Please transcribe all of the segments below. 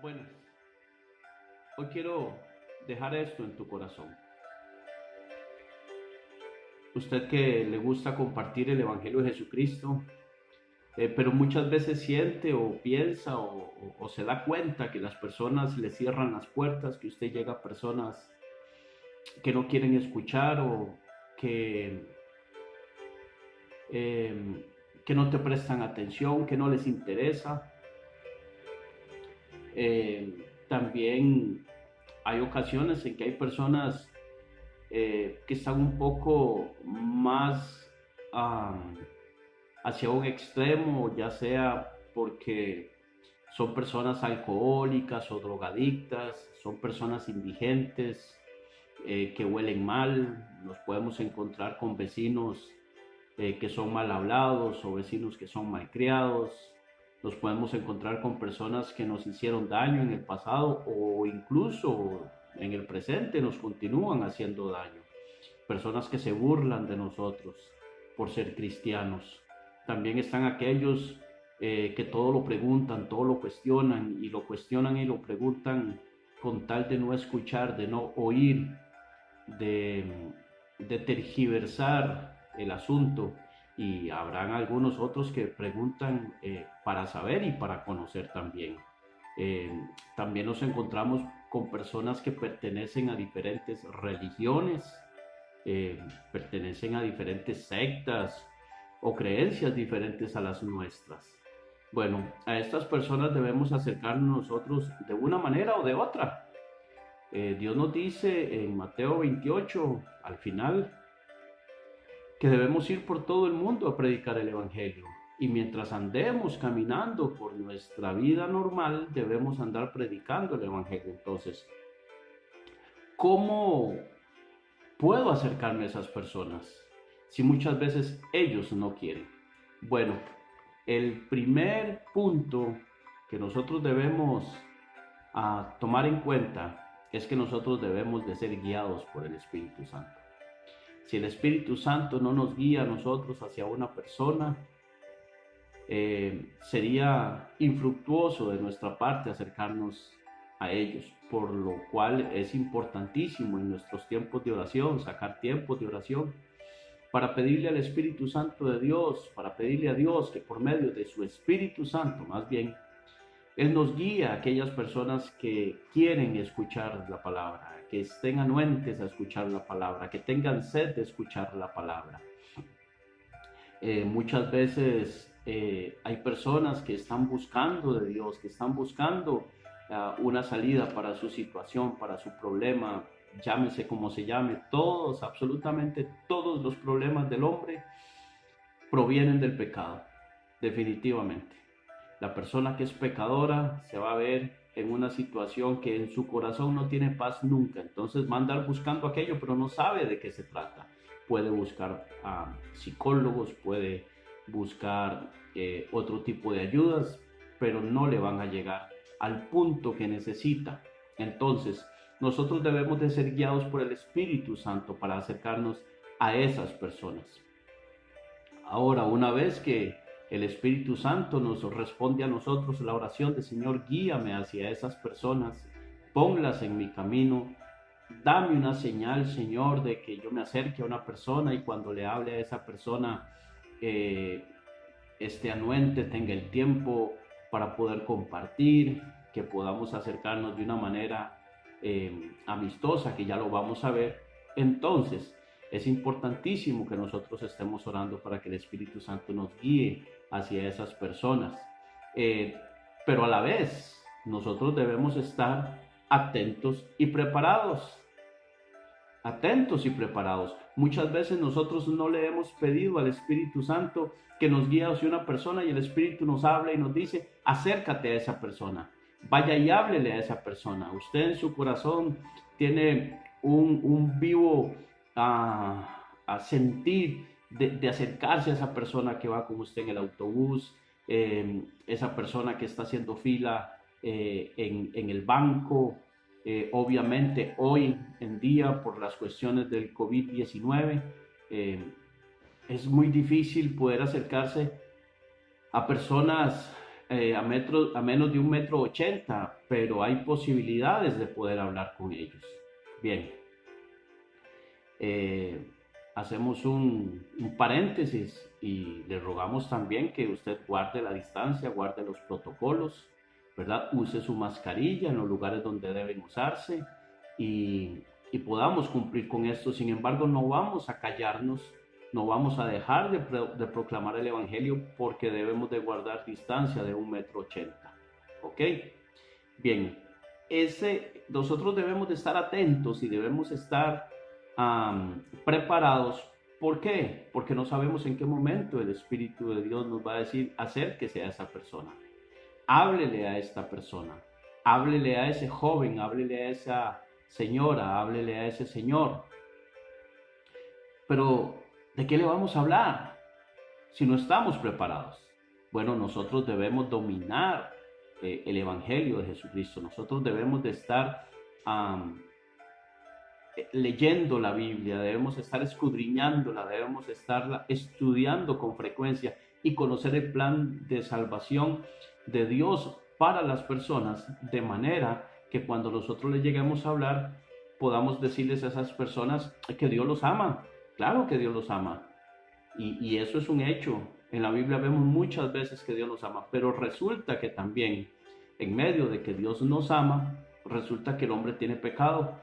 Bueno, hoy quiero dejar esto en tu corazón. Usted que le gusta compartir el Evangelio de Jesucristo, pero muchas veces siente o piensa o se da cuenta que las personas le cierran las puertas, que usted llega a personas que no quieren escuchar o que, eh, que no te prestan atención, que no les interesa. También hay ocasiones en que hay personas que están un poco más hacia un extremo, ya sea porque son personas alcohólicas o drogadictas, son personas indigentes, que huelen mal, nos podemos encontrar con vecinos que son mal hablados o vecinos que son malcriados, nos podemos encontrar con personas que nos hicieron daño en el pasado o incluso en el presente nos continúan haciendo daño, personas que se burlan de nosotros por ser cristianos. También están aquellos que todo lo preguntan, todo lo cuestionan y lo preguntan con tal de no escuchar, de no oír, de, de tergiversar el asunto. Y habrán algunos otros que preguntan para saber y para conocer también. Eh, También nos encontramos con personas que pertenecen a diferentes religiones, pertenecen a diferentes sectas o creencias diferentes a las nuestras. Bueno, a estas personas debemos acercarnos nosotros de una manera o de otra. Dios nos dice en Mateo 28, al final, que debemos ir por todo el mundo a predicar el Evangelio. Y mientras andemos caminando por nuestra vida normal, debemos andar predicando el Evangelio. Entonces, ¿cómo puedo acercarme a esas personas si muchas veces ellos no quieren? Bueno, el primer punto que nosotros debemos tomar en cuenta es que nosotros debemos de ser guiados por el Espíritu Santo. Si el Espíritu Santo no nos guía a nosotros hacia una persona, sería infructuoso de nuestra parte acercarnos a ellos, por lo cual es importantísimo en nuestros tiempos de oración, sacar tiempos de oración para pedirle al Espíritu Santo de Dios, para pedirle a Dios que por medio de su Espíritu Santo, más bien, Él nos guía a aquellas personas que quieren escuchar la palabra, que estén anuentes a escuchar la palabra, que tengan sed de escuchar la palabra. Muchas veces hay personas que están buscando de Dios, que están buscando una salida para su situación, para su problema, llámese como se llame. Todos, absolutamente todos los problemas del hombre provienen del pecado, definitivamente. La persona que es pecadora se va a ver en una situación que en su corazón no tiene paz nunca. Entonces va a andar buscando aquello, pero no sabe de qué se trata. Puede buscar a psicólogos, puede buscar otro tipo de ayudas, pero no le van a llegar al punto que necesita. Entonces, nosotros debemos de ser guiados por el Espíritu Santo para acercarnos a esas personas. Ahora, una vez que el Espíritu Santo nos responde a nosotros la oración de Señor, guíame hacia esas personas, ponlas en mi camino, dame una señal, Señor, de que yo me acerque a una persona y cuando le hable a esa persona, eh, este anuente tenga el tiempo para poder compartir, que podamos acercarnos de una manera amistosa, que ya lo vamos a ver. Entonces, es importantísimo que nosotros estemos orando para que el Espíritu Santo nos guíe hacia esas personas. Eh, pero a la vez, nosotros debemos estar atentos y preparados. Atentos y preparados. Muchas veces nosotros no le hemos pedido al Espíritu Santo que nos guíe hacia una persona y el Espíritu nos habla y nos dice, acércate a esa persona, vaya y háblele a esa persona. Usted en su corazón tiene un vivo a sentir de acercarse a esa persona que va con usted en el autobús, esa persona que está haciendo fila en el banco. Obviamente hoy en día por las cuestiones del COVID-19 es muy difícil poder acercarse a personas a menos de 1,80 m, pero hay posibilidades de poder hablar con ellos. Bien, hacemos un paréntesis y le rogamos también que usted guarde la distancia, guarde los protocolos, ¿verdad? Use su mascarilla en los lugares donde deben usarse y podamos cumplir con esto. Sin embargo, no vamos a callarnos, no vamos a dejar de proclamar el Evangelio porque debemos de guardar distancia de 1,80 m. ¿Ok? Bien, nosotros debemos de estar atentos y debemos estar preparados. ¿Por qué? Porque no sabemos en qué momento el Espíritu de Dios nos va a decir acérquese a esa persona. Háblele a esta persona. Háblele a ese joven, háblele a esa señora, háblele a ese señor. Pero, ¿de qué le vamos a hablar si no estamos preparados? Bueno, nosotros debemos dominar el Evangelio de Jesucristo. Nosotros debemos de estar leyendo la Biblia, debemos estar escudriñándola, debemos estarla estudiando con frecuencia y conocer el plan de salvación de Dios para las personas, de manera que cuando nosotros les lleguemos a hablar, podamos decirles a esas personas que Dios los ama. Claro que Dios los ama. Y eso es un hecho. En la Biblia vemos muchas veces que Dios nos ama, pero resulta que también, en medio de que Dios nos ama, resulta que el hombre tiene pecado.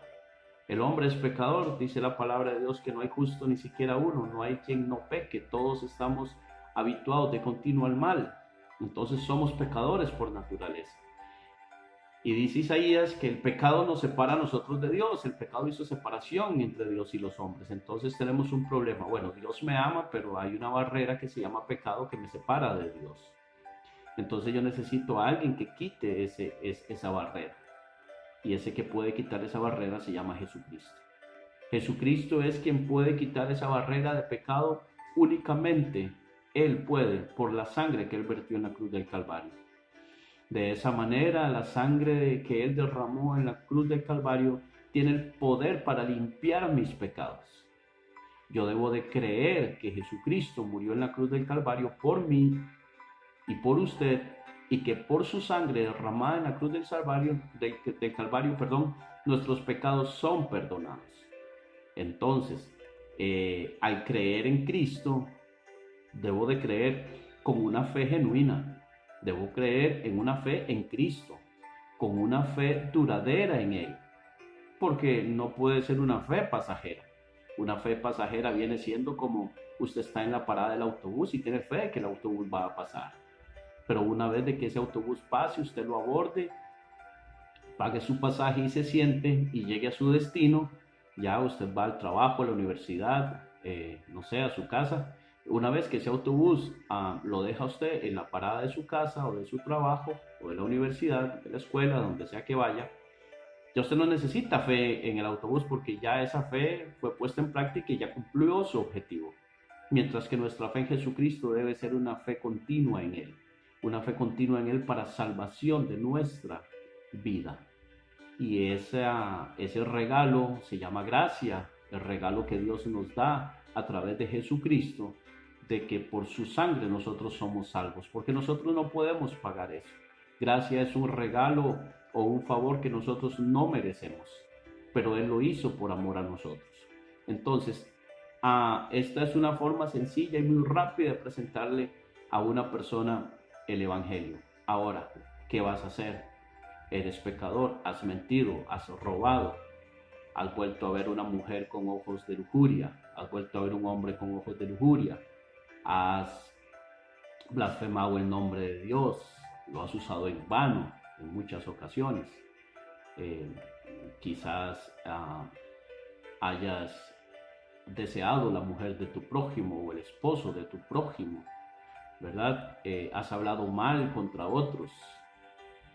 El hombre es pecador, dice la palabra de Dios que no hay justo ni siquiera uno, no hay quien no peque, todos estamos habituados de continuo al mal, entonces somos pecadores por naturaleza. Y dice Isaías que el pecado nos separa a nosotros de Dios, el pecado hizo separación entre Dios y los hombres, entonces tenemos un problema. Bueno, Dios me ama, pero hay una barrera que se llama pecado que me separa de Dios. Entonces yo necesito a alguien que quite esa barrera. Y ese que puede quitar esa barrera se llama Jesucristo. Jesucristo es quien puede quitar esa barrera de pecado únicamente. Él puede, por la sangre que Él vertió en la cruz del Calvario. De esa manera, la sangre que Él derramó en la cruz del Calvario tiene el poder para limpiar mis pecados. Yo debo de creer que Jesucristo murió en la cruz del Calvario por mí y por usted, y que por su sangre derramada en la cruz del Calvario, nuestros pecados son perdonados. Entonces, al creer en Cristo, debo de creer con una fe genuina, debo creer en una fe en Cristo, con una fe duradera en Él, porque no puede ser una fe pasajera. Una fe pasajera viene siendo como usted está en la parada del autobús y tiene fe que el autobús va a pasar. Pero una vez de que ese autobús pase, usted lo aborde, pague su pasaje y se siente y llegue a su destino, ya usted va al trabajo, a la universidad, no sé, a su casa. Una vez que ese autobús lo deja usted en la parada de su casa o de su trabajo o de la universidad, de la escuela, donde sea que vaya, ya usted no necesita fe en el autobús porque ya esa fe fue puesta en práctica y ya cumplió su objetivo. Mientras que nuestra fe en Jesucristo debe ser una fe continua en Él. Una fe continua en Él para salvación de nuestra vida. Y ese regalo se llama gracia, el regalo que Dios nos da a través de Jesucristo, de que por su sangre nosotros somos salvos, porque nosotros no podemos pagar eso. Gracia es un regalo o un favor que nosotros no merecemos, pero Él lo hizo por amor a nosotros. Entonces, esta es una forma sencilla y muy rápida de presentarle a una persona el Evangelio. Ahora, ¿qué vas a hacer? Eres pecador, has mentido, has robado, has vuelto a ver una mujer con ojos de lujuria, has vuelto a ver un hombre con ojos de lujuria, has blasfemado el nombre de Dios, lo has usado en vano en muchas ocasiones. Quizás hayas deseado la mujer de tu prójimo o el esposo de tu prójimo, ¿verdad? Has hablado mal contra otros.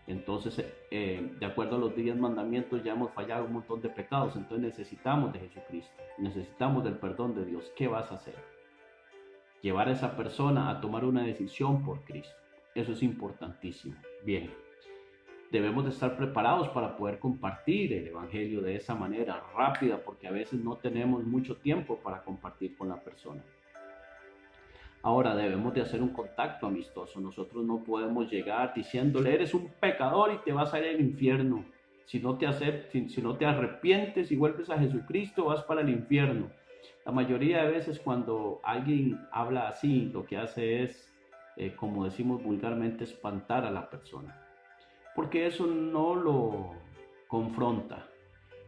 Entonces, de acuerdo a los 10 mandamientos, ya hemos fallado un montón de pecados. Entonces necesitamos de Jesucristo, necesitamos del perdón de Dios. ¿Qué vas a hacer? Llevar a esa persona a tomar una decisión por Cristo. Eso es importantísimo. Bien, debemos de estar preparados para poder compartir el Evangelio de esa manera rápida, porque a veces no tenemos mucho tiempo para compartir con la persona. Ahora debemos de hacer un contacto amistoso. Nosotros no podemos llegar diciéndole, eres un pecador y te vas a ir al infierno. Si no te arrepientes y vuelves a Jesucristo, vas para el infierno. La mayoría de veces cuando alguien habla así, lo que hace es, como decimos vulgarmente, espantar a la persona. Porque eso no lo confronta,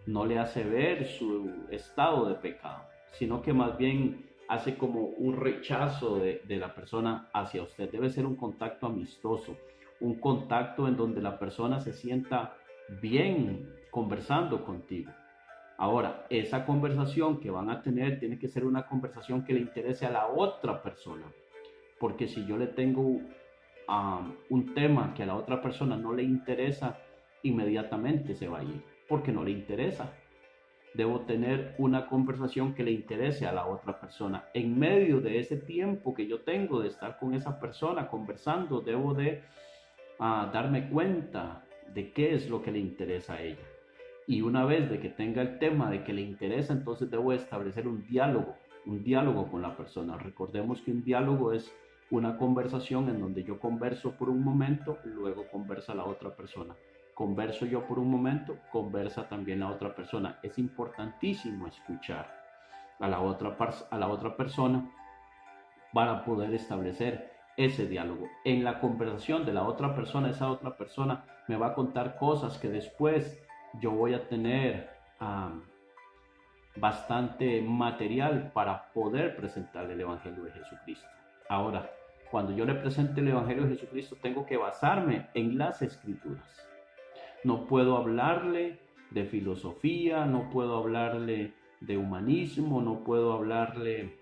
no le hace ver su estado de pecado, sino que más bien hace como un rechazo de la persona hacia usted. Debe ser un contacto amistoso, un contacto en donde la persona se sienta bien conversando contigo. Ahora, esa conversación que van a tener tiene que ser una conversación que le interese a la otra persona, porque si yo le tengo un tema que a la otra persona no le interesa, inmediatamente se va a ir, porque no le interesa. Debo tener una conversación que le interese a la otra persona. En medio de ese tiempo que yo tengo de estar con esa persona conversando, debo de darme cuenta de qué es lo que le interesa a ella. Y una vez de que tenga el tema de que le interesa, entonces debo establecer un diálogo con la persona. Recordemos que un diálogo es una conversación en donde yo converso por un momento, luego conversa la otra persona. Converso yo por un momento, conversa también la otra persona. Es importantísimo escuchar a la otra persona para poder establecer ese diálogo. En la conversación de la otra persona, esa otra persona me va a contar cosas que después yo voy a tener bastante material para poder presentarle el Evangelio de Jesucristo. Ahora, cuando yo le presente el Evangelio de Jesucristo, tengo que basarme en las Escrituras. No puedo hablarle de filosofía, no puedo hablarle de humanismo, no puedo hablarle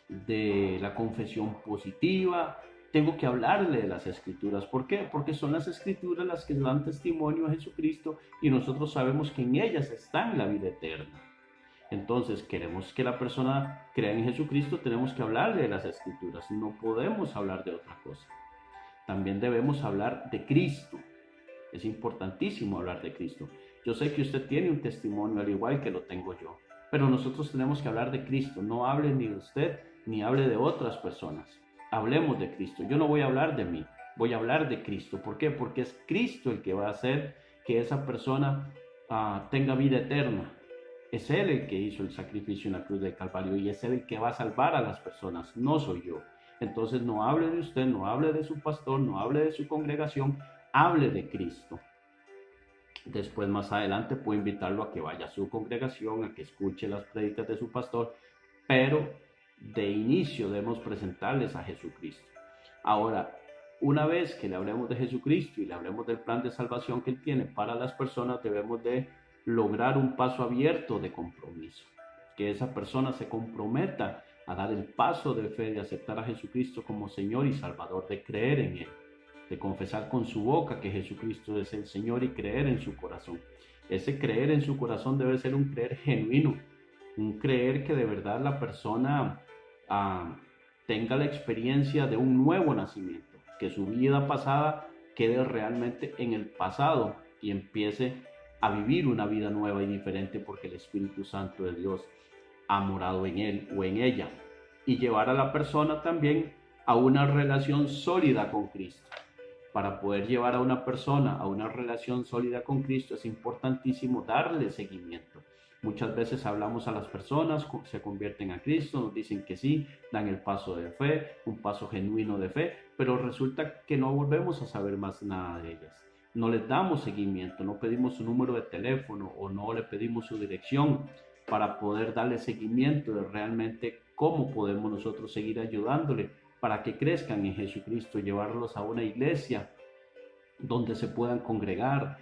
de la confesión positiva. Tengo que hablarle de las Escrituras. ¿Por qué? Porque son las Escrituras las que dan testimonio a Jesucristo y nosotros sabemos que en ellas está la vida eterna. Entonces, queremos que la persona crea en Jesucristo, tenemos que hablarle de las Escrituras. No podemos hablar de otra cosa. También debemos hablar de Cristo. Es importantísimo hablar de Cristo. Yo sé que usted tiene un testimonio al igual que lo tengo yo, pero nosotros tenemos que hablar de Cristo. No hable ni de usted ni hable de otras personas. Hablemos de Cristo. Yo no voy a hablar de mí, voy a hablar de Cristo. ¿Por qué? Porque es Cristo el que va a hacer que esa persona tenga vida eterna. Es Él el que hizo el sacrificio en la cruz del Calvario y es Él el que va a salvar a las personas, no soy yo. Entonces no hable de usted, no hable de su pastor, no hable de su congregación, hable de Cristo. Después, más adelante, puedo invitarlo a que vaya a su congregación, a que escuche las prédicas de su pastor, pero de inicio debemos presentarles a Jesucristo. Ahora, una vez que le hablemos de Jesucristo y le hablemos del plan de salvación que Él tiene para las personas, debemos de lograr un paso abierto de compromiso. Que esa persona se comprometa a dar el paso de fe, de aceptar a Jesucristo como Señor y Salvador, de creer en Él, de confesar con su boca que Jesucristo es el Señor y creer en su corazón. Ese creer en su corazón debe ser un creer genuino, un creer que de verdad la persona tenga la experiencia de un nuevo nacimiento, que su vida pasada quede realmente en el pasado y empiece a vivir una vida nueva y diferente porque el Espíritu Santo de Dios ha morado en él o en ella, y llevar a la persona también a una relación sólida con Cristo. Para poder llevar a una persona a una relación sólida con Cristo es importantísimo darle seguimiento. Muchas veces hablamos a las personas, se convierten a Cristo, nos dicen que sí, dan el paso de fe, un paso genuino de fe, pero resulta que no volvemos a saber más nada de ellas. No les damos seguimiento, no pedimos su número de teléfono o no le pedimos su dirección para poder darle seguimiento de realmente cómo podemos nosotros seguir ayudándole para que crezcan en Jesucristo, llevarlos a una iglesia donde se puedan congregar,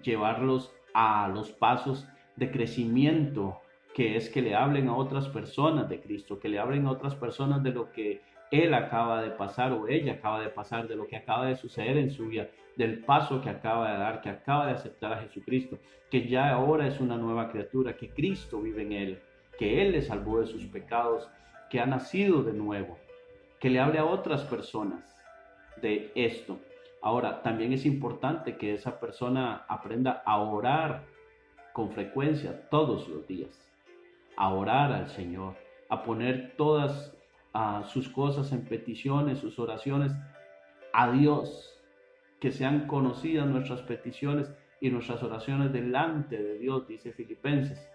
llevarlos a los pasos de crecimiento, que es que le hablen a otras personas de Cristo, que le hablen a otras personas de lo que él acaba de pasar o ella acaba de pasar, de lo que acaba de suceder en su vida, del paso que acaba de dar, que acaba de aceptar a Jesucristo, que ya ahora es una nueva criatura, que Cristo vive en él, que Él le salvó de sus pecados, que ha nacido de nuevo, que le hable a otras personas de esto. Ahora, también es importante que esa persona aprenda a orar con frecuencia todos los días, a orar al Señor, a poner todas sus cosas en peticiones, sus oraciones a Dios, que sean conocidas nuestras peticiones y nuestras oraciones delante de Dios, dice Filipenses.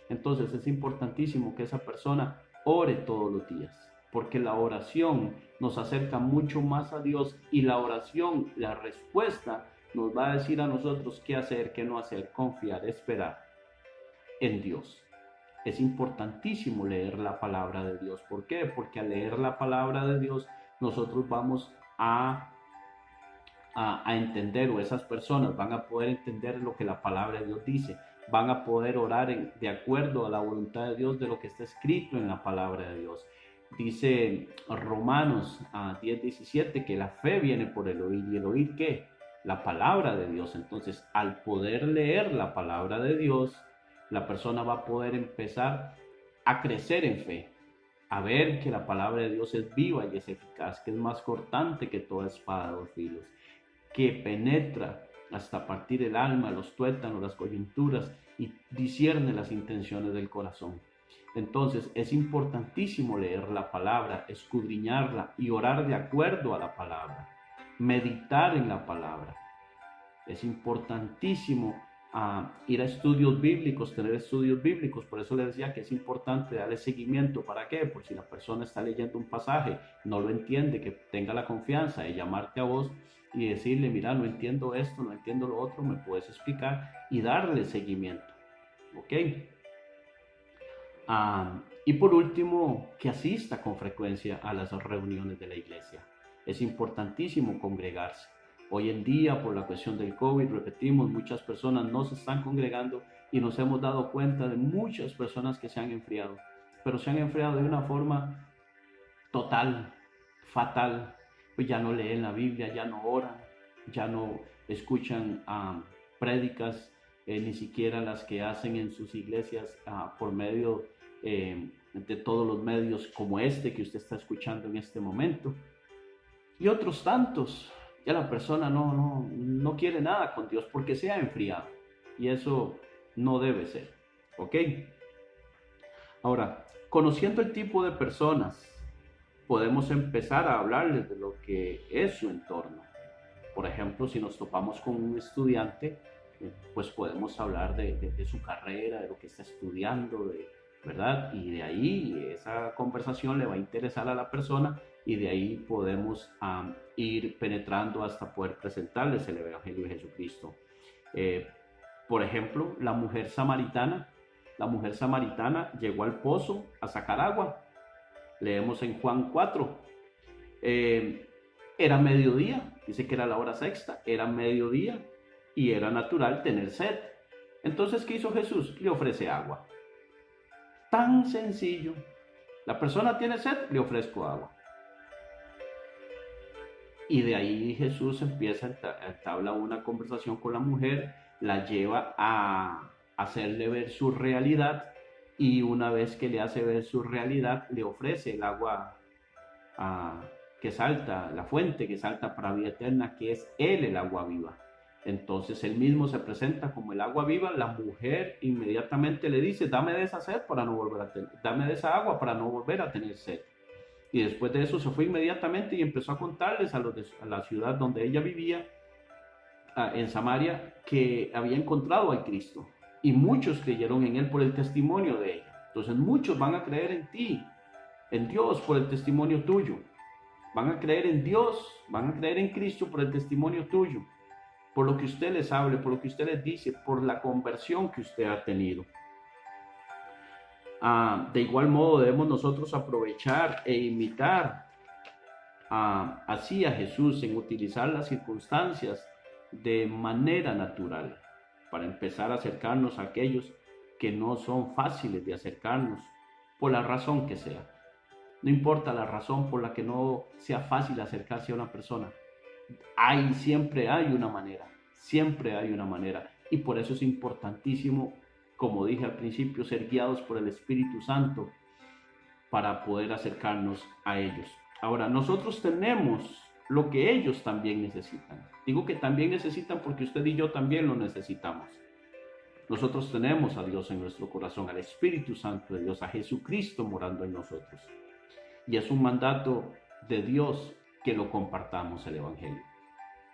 Entonces es importantísimo que esa persona ore todos los días, porque la oración nos acerca mucho más a Dios, y la oración, la respuesta, nos va a decir a nosotros qué hacer, qué no hacer, confiar, esperar en Dios. Es importantísimo leer la palabra de Dios. ¿Por qué? Porque al leer la palabra de Dios nosotros vamos a entender, o esas personas van a poder entender lo que la palabra de Dios dice, van a poder orar de acuerdo a la voluntad de Dios, de lo que está escrito en la palabra de Dios. Dice Romanos 10:17 que la fe viene por el oír, y el oír ¿qué? La palabra de Dios. Entonces, al poder leer la palabra de Dios, la persona va a poder empezar a crecer en fe, a ver que la palabra de Dios es viva y es eficaz, que es más cortante que toda espada de dos filos, que penetra hasta partir el alma, los tuétanos, las coyunturas, y discierne las intenciones del corazón. Entonces es importantísimo leer la palabra, escudriñarla y orar de acuerdo a la palabra, meditar en la palabra. Es importantísimo ir a estudios bíblicos, tener estudios bíblicos. Por eso les decía que es importante darle seguimiento. ¿Para qué? Por si la persona está leyendo un pasaje, no lo entiende, que tenga la confianza de llamarte a vos y decirle, mira, no entiendo esto, no entiendo lo otro, me puedes explicar, y darle seguimiento. ¿Ok? Y por último, que asista con frecuencia a las reuniones de la iglesia. Es importantísimo congregarse. Hoy en día, por la cuestión del COVID, repetimos, muchas personas no se están congregando, y nos hemos dado cuenta de muchas personas que se han enfriado, pero se han enfriado de una forma total, fatal. Pues ya no leen la Biblia, ya no oran, ya no escuchan prédicas, ni siquiera las que hacen en sus iglesias por medio de todos los medios como este que usted está escuchando en este momento, y otros tantos. Ya la persona no quiere nada con Dios porque se ha enfriado, y eso no debe ser. ¿Ok? Ahora, conociendo el tipo de personas, podemos empezar a hablarles de lo que es su entorno. Por ejemplo, si nos topamos con un estudiante, pues podemos hablar de su carrera, de lo que está estudiando, ¿verdad? Y de ahí esa conversación le va a interesar a la persona, y de ahí podemos ir penetrando hasta poder presentarles el Evangelio de Jesucristo. Por ejemplo, la mujer samaritana llegó al pozo a sacar agua. Leemos en Juan 4. Era mediodía, dice que era la hora sexta, era mediodía y era natural tener sed. Entonces, ¿qué hizo Jesús? Le ofrece agua. Tan sencillo. La persona tiene sed, le ofrezco agua. Y de ahí Jesús empieza a entablar una conversación con la mujer, la lleva a hacerle ver su realidad, y una vez que le hace ver su realidad, le ofrece el agua que salta, la fuente que salta para vida eterna, que es Él, el agua viva. Entonces Él mismo se presenta como el agua viva. La mujer inmediatamente le dice, dame de esa sed para no volver a tener, dame de esa agua para no volver a tener sed. Y después de eso se fue inmediatamente y empezó a contarles a la ciudad donde ella vivía, en Samaria, que había encontrado al Cristo. Y muchos creyeron en Él por el testimonio de ella. Entonces muchos van a creer en ti, en Dios, por el testimonio tuyo. Van a creer en Dios, van a creer en Cristo por el testimonio tuyo, por lo que usted les hable, por lo que usted les dice, por la conversión que usted ha tenido. De igual modo debemos nosotros aprovechar e imitar así a Jesús en utilizar las circunstancias de manera natural, para empezar a acercarnos a aquellos que no son fáciles de acercarnos, por la razón que sea. No importa la razón por la que no sea fácil acercarse a una persona, siempre hay una manera, siempre hay una manera. Y por eso es importantísimo, como dije al principio, ser guiados por el Espíritu Santo para poder acercarnos a ellos. Ahora, nosotros tenemos lo que ellos también necesitan. Digo que también necesitan porque usted y yo también lo necesitamos. Nosotros tenemos a Dios en nuestro corazón, al Espíritu Santo de Dios, a Jesucristo morando en nosotros. Y es un mandato de Dios que lo compartamos el Evangelio.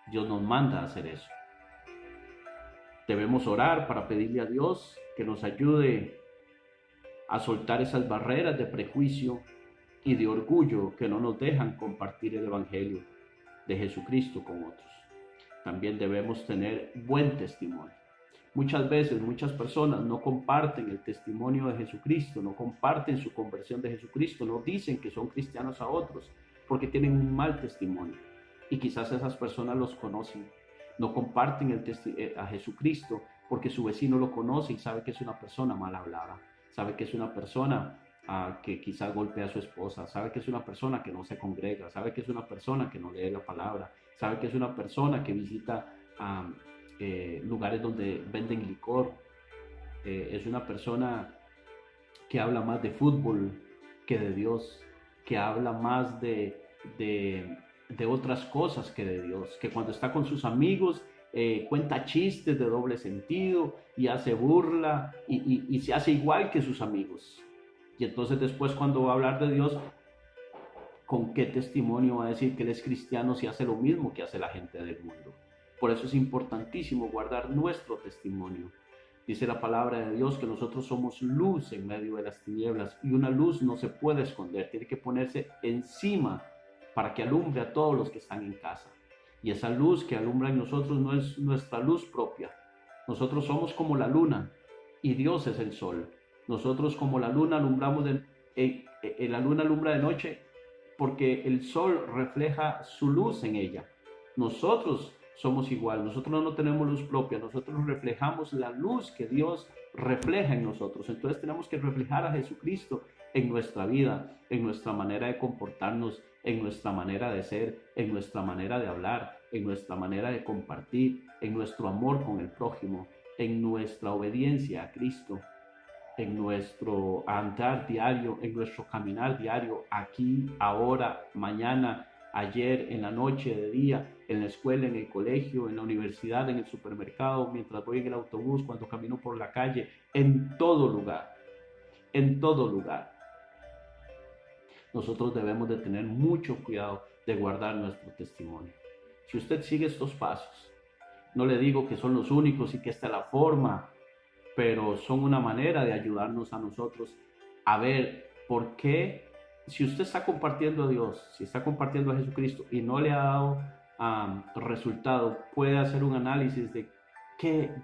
Dios nos manda a hacer eso. Debemos orar para pedirle a Dios que nos ayude a soltar esas barreras de prejuicio y de orgullo que no nos dejan compartir el Evangelio de Jesucristo con otros. También debemos tener buen testimonio. Muchas veces, muchas personas no comparten el testimonio de Jesucristo, no comparten su conversión de Jesucristo, no dicen que son cristianos a otros porque tienen un mal testimonio. Y quizás esas personas los conocen. No comparten a Jesucristo porque su vecino lo conoce y sabe que es una persona mal hablada, sabe que es una persona que quizás golpea a su esposa, sabe que es una persona que no se congrega, sabe que es una persona que no lee la palabra, sabe que es una persona que visita lugares donde venden licor, es una persona que habla más de fútbol que de Dios, que habla más de otras cosas que de Dios, que cuando está con sus amigos cuenta chistes de doble sentido y hace burla y se hace igual que sus amigos. Y entonces después cuando va a hablar de Dios, ¿con qué testimonio va a decir que él es cristiano si hace lo mismo que hace la gente del mundo? Por eso es importantísimo guardar nuestro testimonio. Dice la palabra de Dios que nosotros somos luz en medio de las tinieblas y una luz no se puede esconder, tiene que ponerse encima para que alumbre a todos los que están en casa. Y esa luz que alumbra en nosotros no es nuestra luz propia. Nosotros somos como la luna y Dios es el sol. Nosotros como la luna la luna alumbra de noche porque el sol refleja su luz en ella. Nosotros somos igual, nosotros no tenemos luz propia, nosotros reflejamos la luz que Dios refleja en nosotros. Entonces tenemos que reflejar a Jesucristo en nuestra vida, en nuestra manera de comportarnos, en nuestra manera de ser, en nuestra manera de hablar, en nuestra manera de compartir, en nuestro amor con el prójimo, en nuestra obediencia a Cristo, en nuestro andar diario, en nuestro caminar diario, aquí, ahora, mañana, ayer, en la noche, de día, en la escuela, en el colegio, en la universidad, en el supermercado, mientras voy en el autobús, cuando camino por la calle, en todo lugar, en todo lugar. Nosotros debemos de tener mucho cuidado de guardar nuestro testimonio. Si usted sigue estos pasos, no le digo que son los únicos y que esta es la forma, pero son una manera de ayudarnos a nosotros a ver por qué, si usted está compartiendo a Dios, si está compartiendo a Jesucristo y no le ha dado resultado, puede hacer un análisis de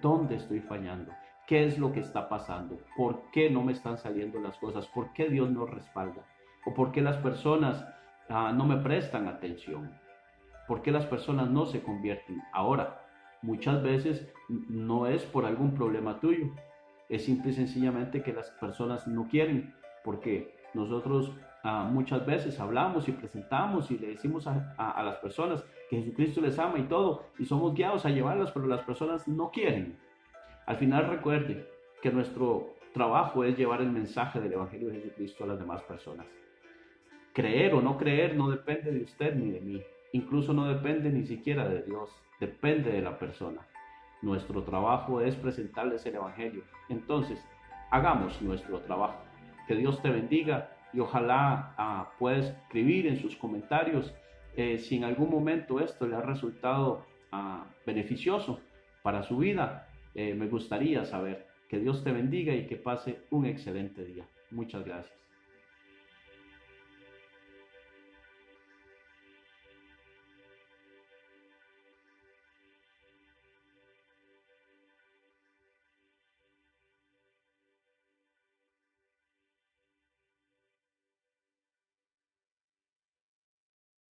dónde estoy fallando, qué es lo que está pasando, por qué no me están saliendo las cosas, por qué Dios no respalda, o por qué las personas no me prestan atención, por qué las personas no se convierten. Ahora, muchas veces no es por algún problema tuyo, es simple y sencillamente que las personas no quieren, porque nosotros muchas veces hablamos y presentamos y le decimos a las personas que Jesucristo les ama y todo, y somos guiados a llevarlas, pero las personas no quieren. Al final recuerde que nuestro trabajo es llevar el mensaje del Evangelio de Jesucristo a las demás personas. Creer o no creer no depende de usted ni de mí. Incluso no depende ni siquiera de Dios, depende de la persona. Nuestro trabajo es presentarles el Evangelio. Entonces, hagamos nuestro trabajo. Que Dios te bendiga y ojalá puedas escribir en sus comentarios si en algún momento esto le ha resultado beneficioso para su vida. Me gustaría saber. Que Dios te bendiga y que pase un excelente día. Muchas gracias.